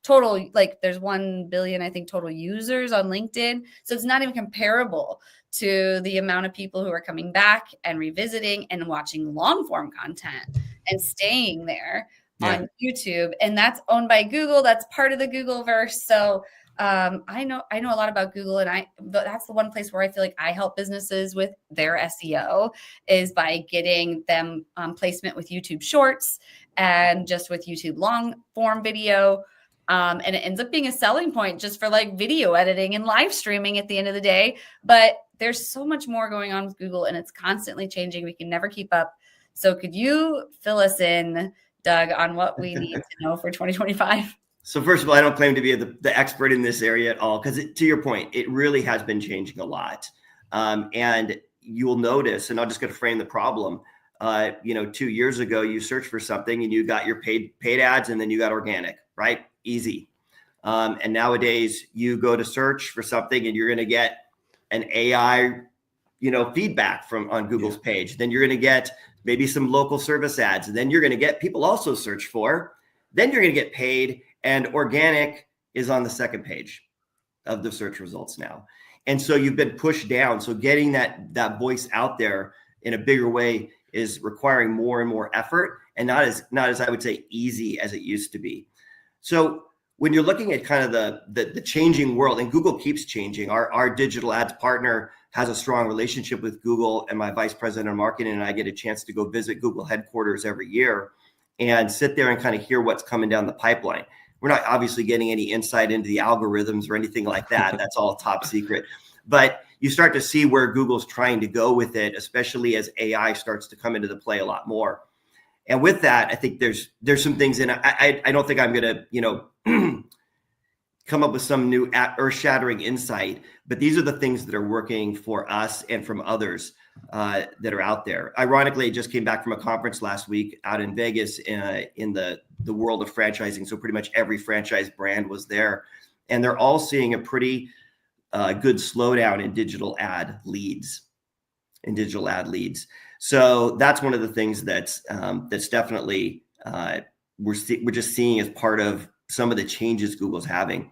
[SPEAKER 1] total, like there's 1 billion, I think, total users on LinkedIn. So it's not even comparable to the amount of people who are coming back and revisiting and watching long form content and staying there on YouTube. And that's owned by Google. That's part of the Googleverse. So I know a lot about Google, and that's the one place where I feel like I help businesses with their SEO is by getting them placement with YouTube Shorts and just with YouTube long form video. And it ends up being a selling point just for like video editing and live streaming at the end of the day. But there's so much more going on with Google, and it's constantly changing. We can never keep up. So could you fill us in, Doug, on what we need to know for 2025?
[SPEAKER 3] So first of all, I don't claim to be the expert in this area at all, because to your point, it really has been changing a lot. And you'll notice, and I'll just going to frame the problem. 2 years ago, you searched for something and you got your paid ads, and then you got organic, right? Easy. And nowadays you go to search for something and you're going to get an AI, feedback on Google's page. Then you're going to get maybe some local service ads. And then you're going to get people also search for, then you're going to get paid, and organic is on the second page of the search results now. And so you've been pushed down. So getting that voice out there in a bigger way is requiring more and more effort, and not as I would say easy as it used to be. So when you're looking at kind of the changing world, and Google keeps changing, our digital ads partner has a strong relationship with Google, and my vice president of marketing and I get a chance to go visit Google headquarters every year and sit there and kind of hear what's coming down the pipeline. We're not obviously getting any insight into the algorithms or anything like that. That's all top secret. But you start to see where Google's trying to go with it, especially as AI starts to come into the play a lot more. And with that, I think there's some things in. I don't think I'm going to come up with some new earth-shattering insight, but these are the things that are working for us and from others that are out there. Ironically, I just came back from a conference last week out in Vegas in the world of franchising. So pretty much every franchise brand was there, and they're all seeing a pretty good slowdown in digital ad leads. So that's one of the things that's definitely we're just seeing as part of some of the changes Google's having.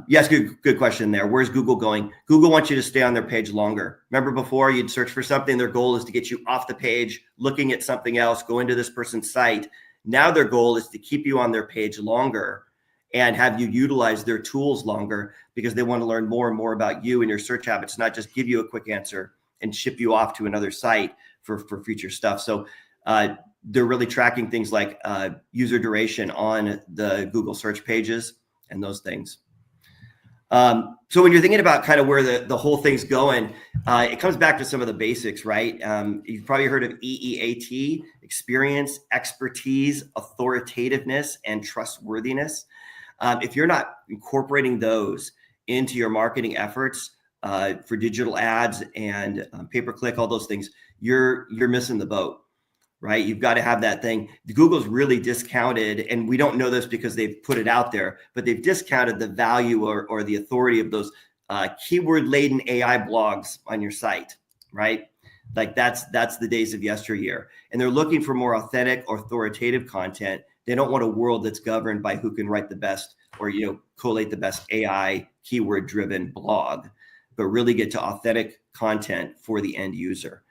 [SPEAKER 3] Yes, good question there. Where's Google going? Google wants you to stay on their page longer. Remember before you'd search for something, their goal is to get you off the page, looking at something else, go into this person's site. Now their goal is to keep you on their page longer and have you utilize their tools longer, because they want to learn more and more about you and your search habits, not just give you a quick answer and ship you off to another site for future stuff. So they're really tracking things like user duration on the Google search pages and those things. So when you're thinking about kind of where the whole thing's going, it comes back to some of the basics, right? You've probably heard of EEAT: experience, expertise, authoritativeness, and trustworthiness. If you're not incorporating those into your marketing efforts for digital ads and pay-per-click, all those things, you're missing the boat, right? You've got to have that thing. Google's really discounted, and we don't know this because they've put it out there, but they've discounted the value or the authority of those keyword-laden AI blogs on your site, right? Like that's the days of yesteryear. And they're looking for more authentic, authoritative content. They don't want a world that's governed by who can write the best or, collate the best AI keyword-driven blog, but really get to authentic content for the end user.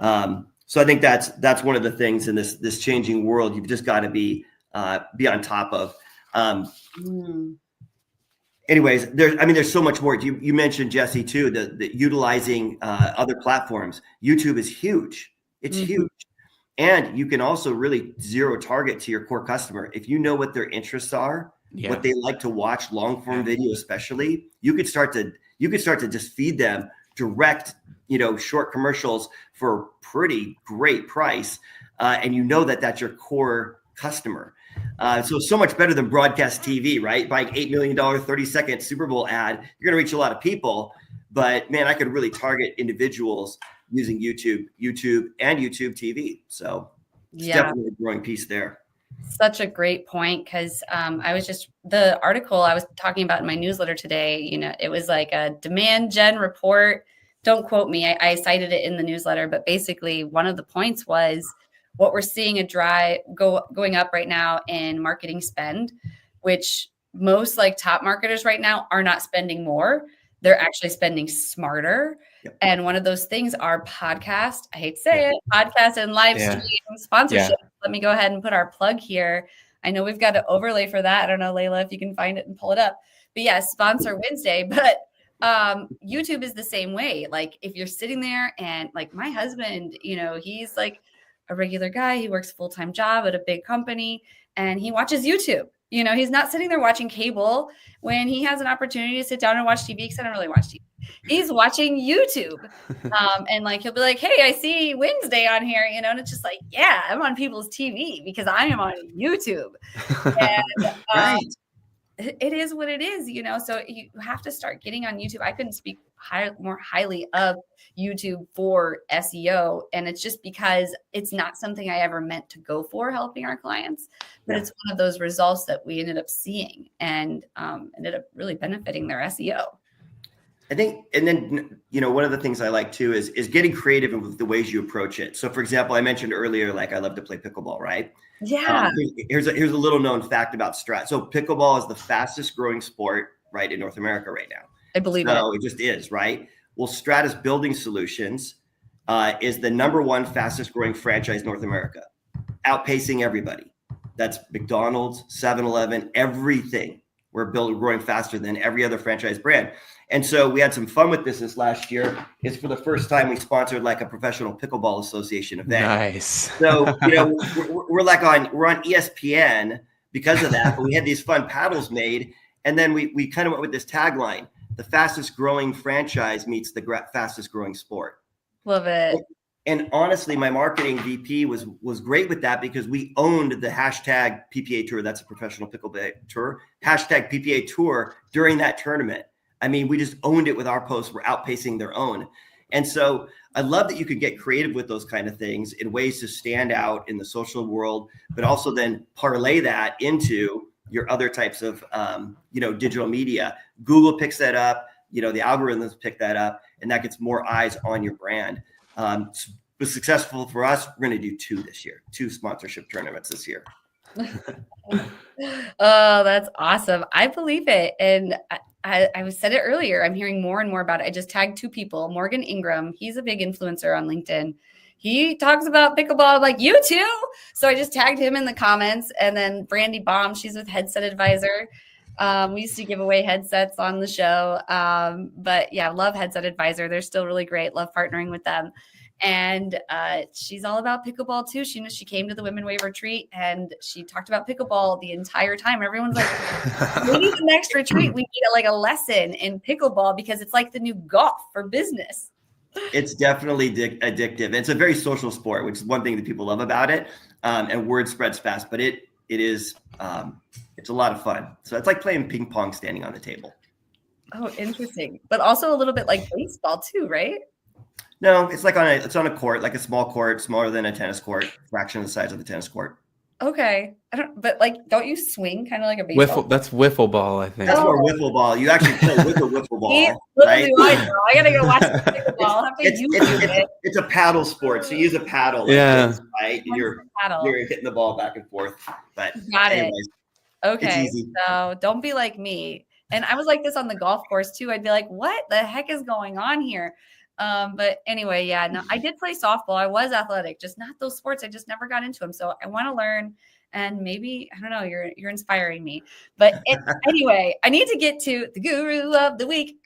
[SPEAKER 3] So I think that's one of the things in this changing world you've just got to be on top of. Anyways, there's so much more. You mentioned, Jesse, too, the utilizing other platforms. YouTube is huge. It's huge. And you can also really zero target to your core customer. If you know what their interests are, what they like to watch, long form video especially, you could start to just feed them direct, short commercials for a pretty great price. And that's your core customer. So much better than broadcast TV, right? Buying $8 million, 30-second Super Bowl ad, you're going to reach a lot of people. But man, I could really target individuals using YouTube and YouTube TV. So it's definitely a growing piece there.
[SPEAKER 1] Such a great point, because the article I was talking about in my newsletter today, it was like a demand gen report. Don't quote me. I cited it in the newsletter, but basically one of the points was what we're seeing going up right now in marketing spend, which most like top marketers right now are not spending more. They're actually spending smarter. Yep. And one of those things are podcast. I hate to say it, podcast and live stream sponsorship. Let me go ahead and put our plug here. I know we've got an overlay for that. I don't know, Layla, if you can find it and pull it up. But yeah, sponsor WinsDay. But YouTube is the same way. Like if you're sitting there and like my husband, you know, he's like a regular guy. He works a full-time job at a big company and he watches YouTube. You know, he's not sitting there watching cable when he has an opportunity to sit down and watch TV because I don't really watch TV. He's watching YouTube. And like, he'll be like, hey, I see WinsDay on here, you know, and it's just like, yeah, I'm on people's TV because I am on YouTube. And
[SPEAKER 3] Right.
[SPEAKER 1] it is what it is, you know, so you have to start getting on YouTube. I couldn't speak more highly of YouTube for SEO. And it's just because it's not something I ever meant to go for helping our clients, but it's one of those results that we ended up seeing and ended up really benefiting their SEO.
[SPEAKER 3] I think, and then, you know, one of the things I like too is getting creative with the ways you approach it. So for example, I mentioned earlier, like I love to play pickleball, right?
[SPEAKER 1] Yeah.
[SPEAKER 3] Here's a little known fact about Strat. So pickleball is the fastest growing sport, right, in North America right now.
[SPEAKER 1] I believe
[SPEAKER 3] it just is, right? Well, Stratus Building Solutions is the #1 fastest growing franchise in North America, outpacing everybody. That's McDonald's, 7-Eleven, everything. We're growing faster than every other franchise brand. And so we had some fun with this last year. It's for the first time we sponsored like a professional pickleball association event.
[SPEAKER 2] Nice.
[SPEAKER 3] So, you know, we're on ESPN because of that, but we had these fun paddles made. And then we kind of went with this tagline: the fastest growing franchise meets the fastest growing sport.
[SPEAKER 1] Love it.
[SPEAKER 3] And honestly, my marketing VP was great with that because we owned the hashtag PPA Tour. That's a professional pickleball tour. Hashtag PPA Tour during that tournament. I mean, we just owned it with our posts. We're outpacing their own. And so I love that you can get creative with those kind of things in ways to stand out in the social world, but also then parlay that into your other types of, you know, digital media. Google picks that up, you know, the algorithms pick that up, and that gets more eyes on your brand. Was successful for us. We're going to do 2 this year, 2 sponsorship tournaments this year.
[SPEAKER 1] Oh, that's awesome. I believe it. And I said it earlier. I'm hearing more and more about it. I just tagged 2 people. Morgan Ingram. He's a big influencer on LinkedIn. He talks about pickleball. I'm like, you too? So I just tagged him in the comments. And then Brandy Baum, she's with Headset Advisor. We used to give away headsets on the show. But yeah, love Headset Advisor. They're still really great. Love partnering with them. And she's all about pickleball too. She came to the Women Wave retreat and she talked about pickleball the entire time. Everyone's like, we need the next retreat. We need like a lesson in pickleball because it's like the new golf for business.
[SPEAKER 3] It's definitely addictive. It's a very social sport, which is one thing that people love about it. And word spreads fast, but it is it's a lot of fun. So it's like playing ping pong standing on the table.
[SPEAKER 1] Oh, interesting. But also a little bit like baseball too, right?
[SPEAKER 3] No, it's like it's on a court, like a small court, smaller than a tennis court, fraction of the size of the tennis court.
[SPEAKER 1] Okay. But like, don't you swing kind of like a baseball?
[SPEAKER 2] That's wiffle ball, I think.
[SPEAKER 3] That's more wiffle ball. You actually play with a wiffle ball, right?
[SPEAKER 1] I gotta go watch the pickleball.
[SPEAKER 3] It's a paddle sport, so you use a paddle, like this, right? And you're hitting the ball back and forth. But
[SPEAKER 1] got
[SPEAKER 3] anyways,
[SPEAKER 1] it. Okay, so don't be like me. And I was like this on the golf course too. I'd be like, what the heck is going on here? But anyway, yeah, no, I did play softball. I was athletic, just not those sports. I just never got into them. So I want to learn, and maybe, I don't know, you're inspiring me. But anyway, I need to get to the guru of the week.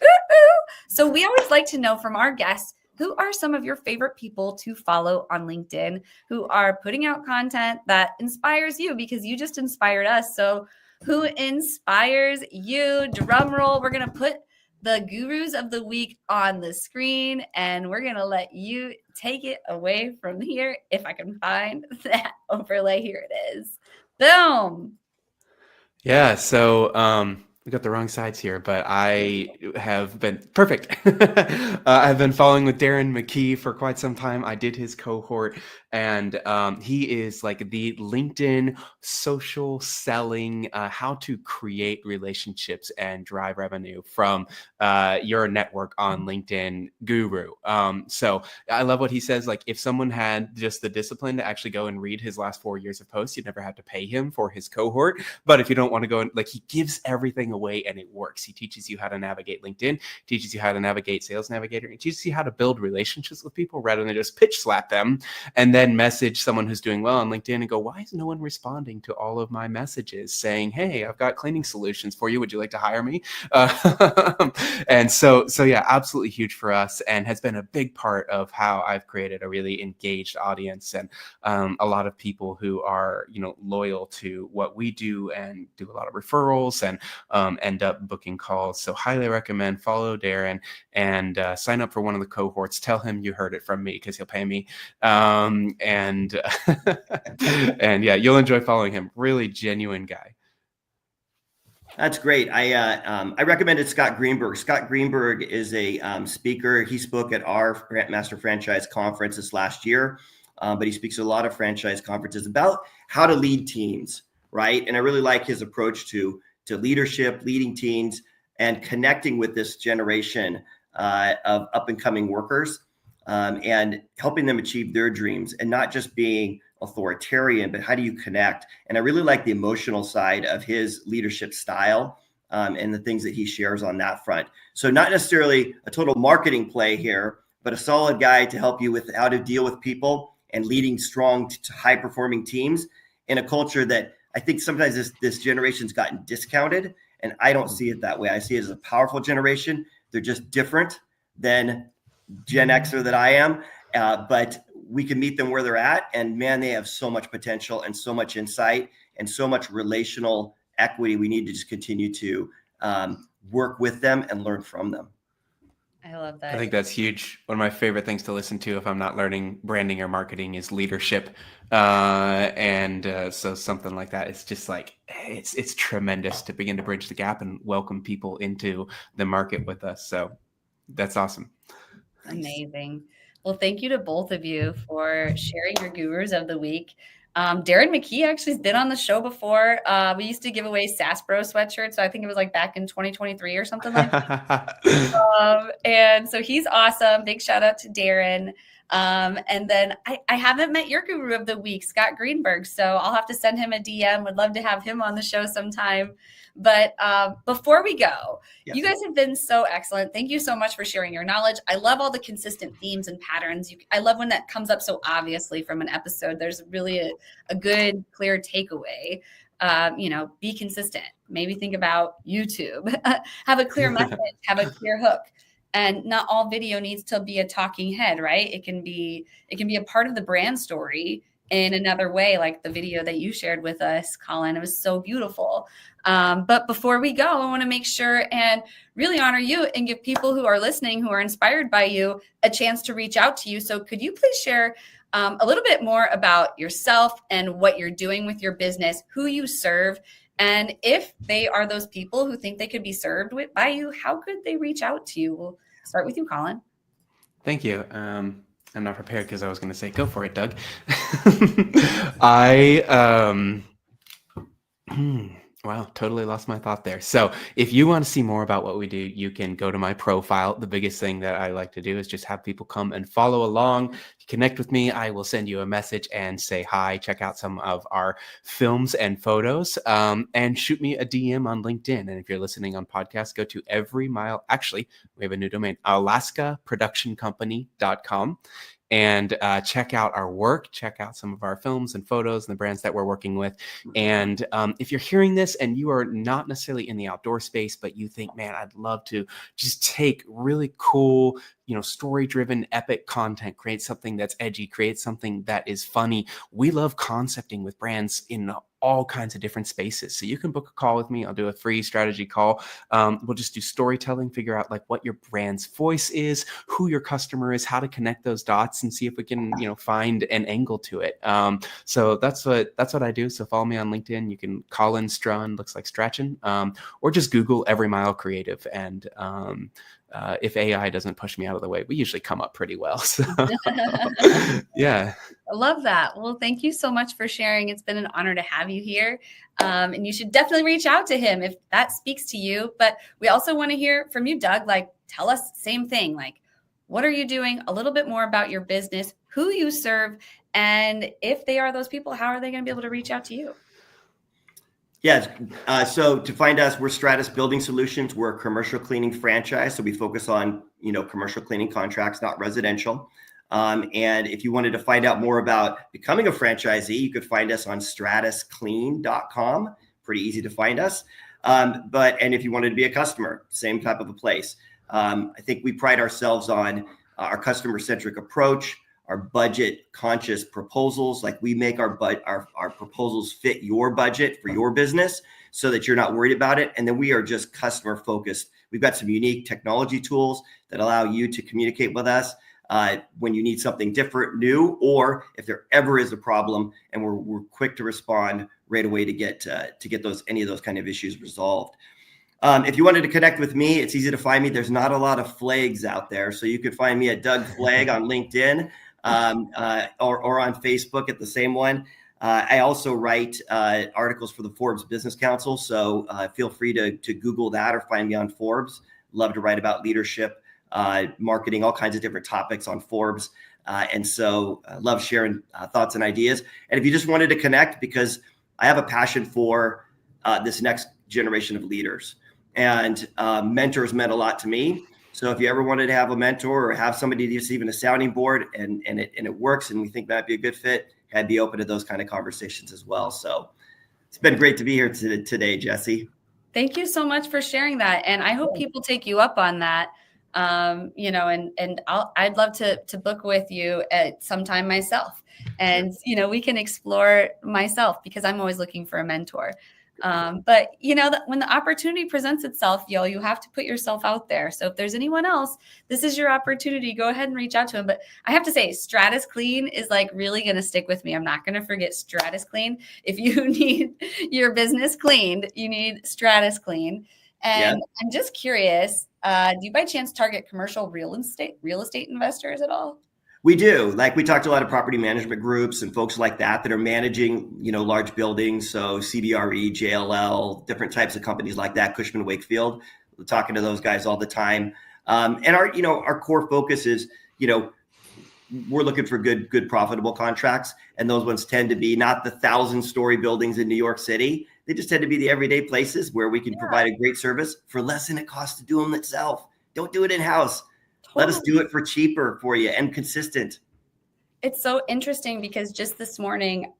[SPEAKER 1] So we always like to know from our guests, who are some of your favorite people to follow on LinkedIn who are putting out content that inspires you, because you just inspired us. So who inspires you? Drum roll. We're going to put the gurus of the week on the screen, and we're going to let you take it away from here. If I can find that overlay, here it is. Boom.
[SPEAKER 2] Yeah. So, we got the wrong sides here, but I have been perfect. I've been following with Darren McKee for quite some time. I did his cohort, and he is like the LinkedIn social selling, how to create relationships and drive revenue from your network on LinkedIn guru. So I love what he says. Like, if someone had just the discipline to actually go and read his last 4 years of posts, you'd never have to pay him for his cohort. But if you don't want to go and like, he gives everything away and it works. He teaches you how to navigate LinkedIn, teaches you how to navigate Sales Navigator, and teaches you how to build relationships with people rather than just pitch slap them and then message someone who's doing well on LinkedIn and go, why is no one responding to all of my messages saying, hey, I've got cleaning solutions for you. Would you like to hire me? And so yeah, absolutely huge for us, and has been a big part of how I've created a really engaged audience and a lot of people who are, loyal to what we do and do a lot of referrals and end up booking calls. So highly recommend follow Darren and sign up for one of the cohorts. Tell him you heard it from me because he'll pay me. And yeah, you'll enjoy following him. Really genuine guy.
[SPEAKER 3] That's great. I recommended Scott Greenberg. Scott Greenberg is a speaker. He spoke at our Master Franchise Conference this last year, but he speaks at a lot of franchise conferences about how to lead teams, right? And I really like his approach to leadership, leading teams, and connecting with this generation of up and coming workers and helping them achieve their dreams, and not just being authoritarian, but how do you connect? And I really like the emotional side of his leadership style and the things that he shares on that front. So not necessarily a total marketing play here, but a solid guy to help you with how to deal with people and leading strong to high performing teams in a culture that I think sometimes this generation's gotten discounted, and I don't see it that way. I see it as a powerful generation. They're just different than Gen Xer that I am, but we can meet them where they're at, and man, they have so much potential and so much insight and so much relational equity. We need to just continue to work with them and learn from them.
[SPEAKER 1] I love that.
[SPEAKER 2] I think that's huge. One of my favorite things to listen to if I'm not learning branding or marketing is leadership. So something like that, it's just like, it's tremendous to begin to bridge the gap and welcome people into the market with us. So that's awesome.
[SPEAKER 1] Amazing. Well, thank you to both of you for sharing your gurus of the week. Darren McKee actually has been on the show before. We used to give away SAS Bro sweatshirts. So I think it was like back in 2023 or something like that. And so he's awesome. Big shout out to Darren. And then I haven't met your guru of the week, Scott Greenberg. So I'll have to send him a DM. Would love to have him on the show sometime. But before we go,
[SPEAKER 3] Yes.
[SPEAKER 1] You guys have been so excellent. Thank you so much for sharing your knowledge. I love all the consistent themes and patterns. I love when that comes up so obviously from an episode. There's really a good, clear takeaway. Be consistent. Maybe think about YouTube. Have a clear message. Have a clear hook. And not all video needs to be a talking head, right? It can be a part of the brand story in another way, like the video that you shared with us, Collin. It was so beautiful. But before we go, I want to make sure and really honor you and give people who are listening, who are inspired by you, a chance to reach out to you. So could you please share a little bit more about yourself and what you're doing with your business, who you serve, and if they are those people who think they could be served by you, how could they reach out to you? We'll start with you, Collin.
[SPEAKER 2] Thank you. I'm not prepared because I was going to say, go for it, Doug. Wow, totally lost my thought there. So if you want to see more about what we do, you can go to my profile. The biggest thing that I like to do is just have people come and follow along, connect with me. I will send you a message and say hi, check out some of our films and photos, and shoot me a DM on LinkedIn. And if you're listening on podcast, go to Every Mile. Actually, we have a new domain, alaskaproductioncompany.com. And check out our work, check out some of our films and photos and the brands that we're working with. And if you're hearing this and you are not necessarily in the outdoor space, but you think, man, I'd love to just take really cool, story-driven, epic content, create something that's edgy, create something that is funny. We love concepting with brands in all kinds of different spaces. So you can book a call with me. I'll do a free strategy call. We'll just do storytelling, figure out like what your brand's voice is, who your customer is, how to connect those dots, and see if we can, find an angle to it. So that's what I do. So follow me on LinkedIn. You can Collin Strachan, looks like Strachan, or just Google Every Mile Creative. And if AI doesn't push me out of the way, we usually come up pretty well. So, yeah.
[SPEAKER 1] I love that. Well, thank you so much for sharing. It's been an honor to have you here. And you should definitely reach out to him if that speaks to you. But we also want to hear from you, Doug. Like, tell us same thing. Like, what are you doing? A little bit more about your business, who you serve, and if they are those people, how are they going to be able to reach out to you?
[SPEAKER 3] Yes. So to find us, we're Stratus Building Solutions. We're a commercial cleaning franchise. So we focus on, commercial cleaning contracts, not residential. And if you wanted to find out more about becoming a franchisee, you could find us on stratusclean.com. Pretty easy to find us. And if you wanted to be a customer, same type of a place. I think we pride ourselves on our customer-centric approach, our budget-conscious proposals. Like we make our proposals fit your budget for your business so that you're not worried about it. And then we are just customer-focused. We've got some unique technology tools that allow you to communicate with us when you need something different, new, or if there ever is a problem, and we're quick to respond right away to get any of those kind of issues resolved. If you wanted to connect with me, it's easy to find me. There's not a lot of Flaigs out there, so you could find me at Doug Flaig on LinkedIn or on Facebook at the same one. I also write articles for the Forbes Business Council, so feel free to Google that or find me on Forbes. Love to write about leadership, marketing, all kinds of different topics on Forbes. And so I love sharing thoughts and ideas. And if you just wanted to connect, because I have a passion for this next generation of leaders, and mentors meant a lot to me. So if you ever wanted to have a mentor or have somebody just even a sounding board and it works and we think that'd be a good fit, I'd be open to those kind of conversations as well. So it's been great to be here today, Jesse.
[SPEAKER 1] Thank you so much for sharing that. And I hope people take you up on that. And I'd love to book with you at some time myself. And, we can explore myself because I'm always looking for a mentor. But when the opportunity presents itself, you have to put yourself out there. So if there's anyone else, this is your opportunity. Go ahead and reach out to him. But I have to say, Stratus Clean is like really going to stick with me. I'm not going to forget Stratus Clean. If you need your business cleaned, you need Stratus Clean. And I'm just curious, do you by chance target commercial real estate investors at all?
[SPEAKER 3] We do. Like we talked to a lot of property management groups and folks like that are managing, large buildings. So CBRE, JLL, different types of companies like that, Cushman Wakefield. We're talking to those guys all the time. And our core focus is, we're looking for good, profitable contracts. And those ones tend to be not the 1,000-story buildings in New York City. They just tend to be the everyday places where we can provide a great service for less than it costs to do them itself. Don't do it in-house. Let us do it for cheaper for you and consistent.
[SPEAKER 1] It's so interesting because just this morning,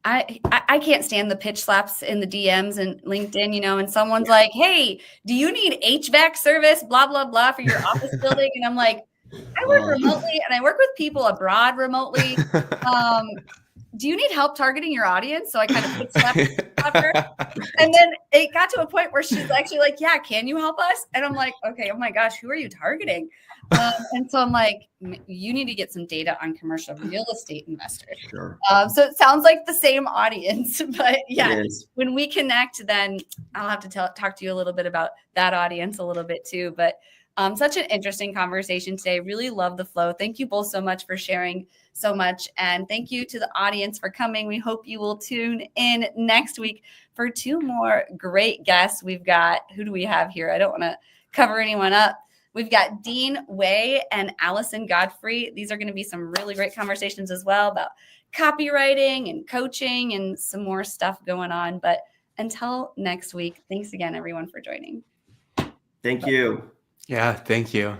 [SPEAKER 1] I can't stand the pitch slaps in the DMs and LinkedIn, and someone's like, hey, do you need HVAC service, blah, blah, blah, for your office building? And I'm like, I work remotely and I work with people abroad remotely. Do you need help targeting your audience? So I kind of pitch slapped her. And then it got to a point where she's actually like, yeah, can you help us? And I'm like, okay, oh my gosh, who are you targeting? And so I'm like, you need to get some data on commercial real estate investors.
[SPEAKER 3] Sure.
[SPEAKER 1] So it sounds like the same audience, but yeah, when we connect, then I'll have to talk to you a little bit about that audience a little bit too. But such an interesting conversation today. Really love the flow. Thank you both so much for sharing so much. And thank you to the audience for coming. We hope you will tune in next week for 2 more great guests. We've got, who do we have here? I don't want to cover anyone up. We've got Dean Way and Allison Godfrey. These are going to be some really great conversations as well about copywriting and coaching and some more stuff going on. But until next week, thanks again, everyone, for joining.
[SPEAKER 3] Thank you.
[SPEAKER 2] Yeah, thank you.